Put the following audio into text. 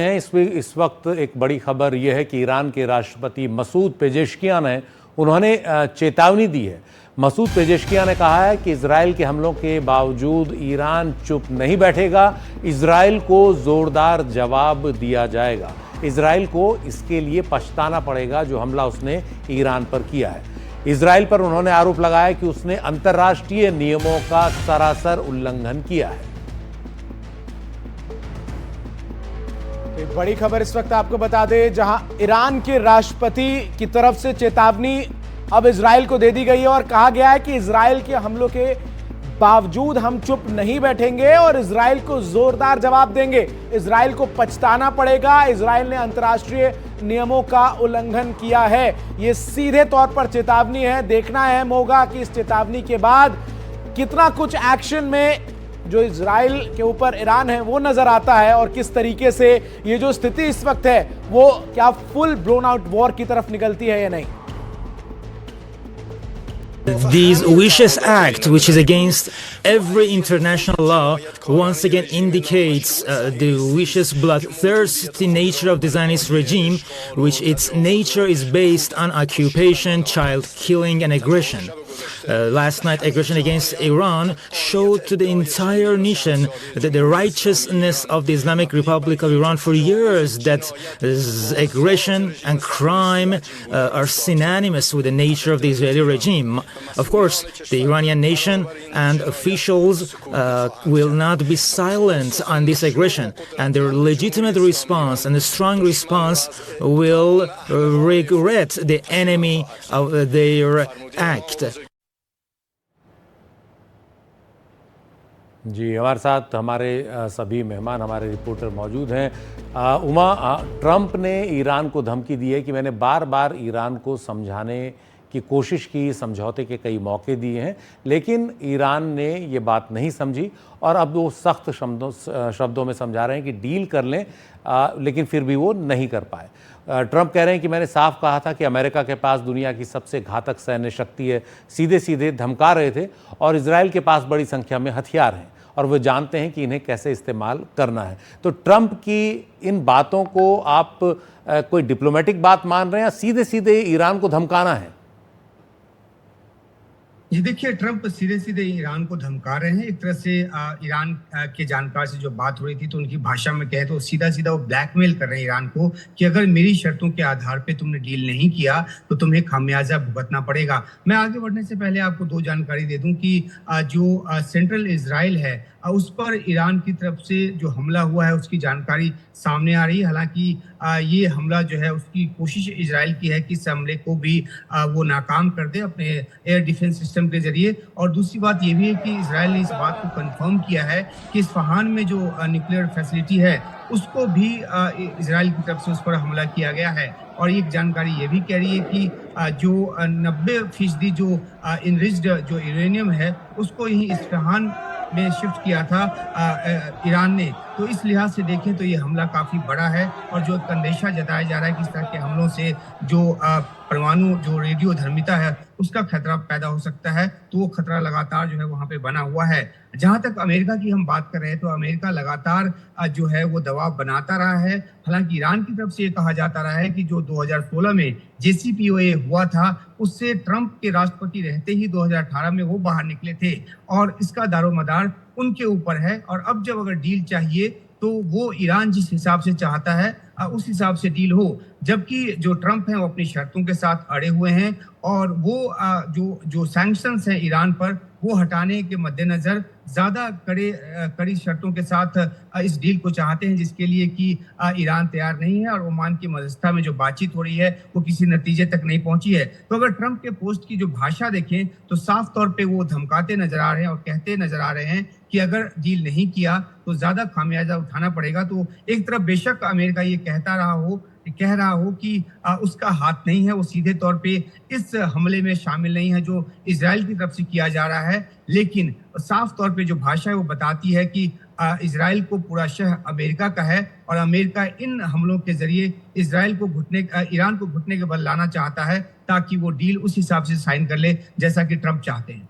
हैं। इस वक्त एक बड़ी खबर यह है कि ईरान के राष्ट्रपति मसूद पेजेश्कियान ने उन्होंने चेतावनी दी है। मसूद पेजेश्कियान ने कहा है कि इजराइल के हमलों के बावजूद ईरान चुप नहीं बैठेगा, इजराइल को जोरदार जवाब दिया जाएगा। इजराइल को इसके लिए पछताना पड़ेगा जो हमला उसने ईरान पर किया है। इजराइल पर उन्होंने आरोप लगाया कि उसने अंतर्राष्ट्रीय नियमों का सरासर उल्लंघन किया है। एक बड़ी खबर इस वक्त आपको बता दें, जहां ईरान के राष्ट्रपति की तरफ से चेतावनी अब इजराइल को दे दी गई है और कहा गया है कि इजराइल के हमलों के बावजूद हम चुप नहीं बैठेंगे और इजराइल को जोरदार जवाब देंगे। इजराइल को पछताना पड़ेगा, इजराइल ने अंतर्राष्ट्रीय नियमों का उल्लंघन किया है। यह सीधे तौर पर चेतावनी है। देखना अहम होगा कि इस चेतावनी के बाद कितना कुछ एक्शन में जो इजराइल के ऊपर ईरान है वो नजर आता है और किस तरीके से ये जो स्थिति इस वक्त है वो क्या फुल ब्लोन आउट वॉर की तरफ निकलती है या नहीं। This vicious act, which is against every international law, once again indicates the vicious, bloodthirsty nature of the Zionist regime, which its nature is based on occupation, child killing, and aggression. Last night, aggression against Iran showed to the entire nation that the righteousness of the Islamic Republic of Iran for years, that aggression and crime are synonymous with the nature of the Israeli regime. Of course, the Iranian nation and officials will not be silent on this aggression, and their legitimate response and a strong response will regret the enemy of their act. जी, हमारे साथ हमारे सभी मेहमान, हमारे reporter मौजूद हैं। Uma, Trump ने Iran को धमकी दी है कि मैंने बार बार ईरान को समझाने की कोशिश की, समझौते के कई मौके दिए हैं, लेकिन ईरान ने ये बात नहीं समझी और अब वो सख्त शब्दों में समझा रहे हैं कि डील कर लें, लेकिन फिर भी वो नहीं कर पाए। ट्रंप कह रहे हैं कि मैंने साफ कहा था कि अमेरिका के पास दुनिया की सबसे घातक सैन्य शक्ति है, सीधे सीधे धमका रहे थे, और इजराइल के पास बड़ी संख्या में हथियार हैं और वो जानते हैं कि इन्हें कैसे इस्तेमाल करना है। तो ट्रंप की इन बातों को आप कोई डिप्लोमेटिक बात मान रहे हैं या सीधे सीधे ईरान को धमकाना है? ये देखिए, ट्रंप सीधे सीधे ईरान को धमका रहे हैं। एक तरह से ईरान के जानकार से जो बात हो रही थी तो उनकी भाषा में कहे तो सीधा सीधा वो ब्लैकमेल कर रहे हैं ईरान को कि अगर मेरी शर्तों के आधार पे तुमने डील नहीं किया तो तुम्हें खामियाजा भुगतना पड़ेगा। मैं आगे बढ़ने से पहले आपको दो जानकारी दे दूं कि जो सेंट्रल इजराइल है उस पर ईरान की तरफ से जो हमला हुआ है उसकी जानकारी सामने आ रही है। हालांकि ये हमला जो है उसकी कोशिश इजराइल की है कि इस हमले को भी वो नाकाम कर दे अपने एयर डिफेंस सिस्टम के जरिए। और दूसरी बात ये भी है कि इजराइल ने इस बात को कंफर्म किया है कि इस्फहान में जो न्यूक्लियर फैसिलिटी है उसको भी इजराइल की तरफ से उस पर हमला किया गया है। और एक जानकारी ये भी कह रही है कि जो 90% जो इनरिच्ड जो यूरेनियम है उसको यही इस्फहान में शिफ्ट किया था ईरान ने। तो इस लिहाज से देखें तो ये हमला काफी बड़ा है और जो अंदेशा जताया जा रहा है कि इस तरह के हमलों से जो परमाणु जो रेडियो धर्मिता है उसका खतरा पैदा हो सकता है, तो वो खतरा लगातार जो है वहां पे बना हुआ है। जहां तक अमेरिका की हम बात कर रहे हैं तो अमेरिका लगातार जो है वो दबाव बनाता रहा है। हालांकि ईरान की तरफ से ये कहा जाता रहा है कि जो 2016 में JCPOA हुआ था उससे ट्रंप के राष्ट्रपति रहते ही 2018 में वो बाहर निकले थे और इसका दारोमदार उनके ऊपर है। और अब जब अगर डील चाहिए तो वो ईरान जिस हिसाब से चाहता है उस हिसाब से डील हो, जबकि जो ट्रंप हैं वो अपनी शर्तों के साथ अड़े हुए हैं और वो जो सैंक्शंस हैं ईरान पर वो हटाने के मद्देनजर ज्यादा कड़ी शर्तों के साथ इस डील को चाहते हैं, जिसके लिए कि ईरान तैयार नहीं है और ओमान की मध्यस्थता में जो बातचीत हो रही है वो किसी नतीजे तक नहीं पहुंची है। तो अगर ट्रंप के पोस्ट की जो भाषा देखें तो साफ तौर पे वो धमकाते नजर आ रहे हैं और कहते नजर आ रहे हैं कि अगर डील नहीं किया तो ज्यादा खामियाजा उठाना पड़ेगा। तो एक तरफ बेशक अमेरिका ये कह रहा हो कि उसका हाथ नहीं है, वो सीधे तौर पे इस हमले में शामिल नहीं है जो इजराइल की तरफ से किया जा रहा है, लेकिन साफ तौर पे जो भाषा है वो बताती है कि इजराइल को पूरा शह अमेरिका का है और अमेरिका इन हमलों के जरिए ईरान को घुटने के बल लाना चाहता है ताकि वो डील उस हिसाब से साइन कर ले जैसा कि ट्रंप चाहते हैं।